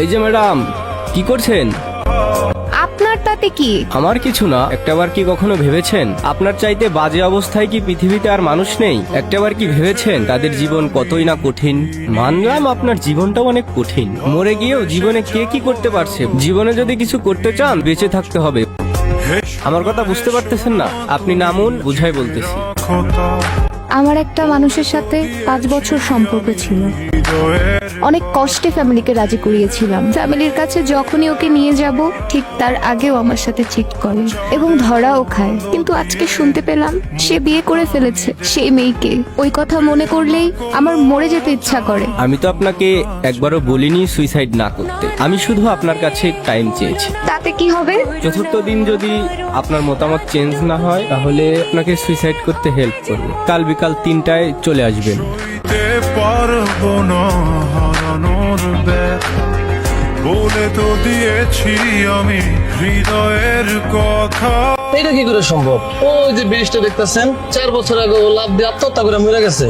এই যে ম্যাডাম, কি করছেন? আপনার তাতে কি? আমার কিছু না। একটাবার কি কখনো ভেবেছেন আপনার চাইতে বাজে অবস্থায় কি পৃথিবীতে আর মানুষ নেই? একটাবার কি ভেবেছেন তাদের জীবন কতই না কঠিন? মানলাম আপনার জীবনটাও অনেক কঠিন, মরে গিয়েও জীবনে কে কি করতে পারছে? জীবনে যদি কিছু করতে চান বেঁচে থাকতে হবে। আমার কথা বুঝতে পারতেছেন না? আপনি নামুন, বুঝাই বলতেছি। আমার একটা মানুষের সাথে 5 বছর সম্পর্ক ছিল। অনেক কষ্টে ফ্যামিলিকে রাজি করিয়েছিলাম। ফ্যামিলির কাছে যখনই ওকে নিয়ে যাব ঠিক তার আগেও আমার সাথে চিট করে এবং ধরাও খায়। কিন্তু আজকে শুনতে পেলাম সে বিয়ে করে ফেলেছে সেই মেয়েকে। ওই কথা মনে করলেই আমার মরে যেতে ইচ্ছা করে। আমি তো আপনাকে একবারও বলিনি সুইসাইড না করতে। আমি শুধু আপনার কাছে টাইম চেয়েছি। তাতে কি হবে? চতুর্থ দিন যদি আপনার মতামত চেঞ্জ না হয় তাহলে আপনাকে সুইসাইড করতে হেল্প করব। কাল বিকাল 3টায় চলে আসবেন। পারবো না হারানোর ব্যথা, বলে তো দিয়েছি আমি হৃদয়ের কথা। এটা কি করে সম্ভব? ওই যে ব্রিজটা দেখতেছেন, 4 বছর আগে ও লাভ দিয়ে আত্মহত্যা করে মরে গেছে।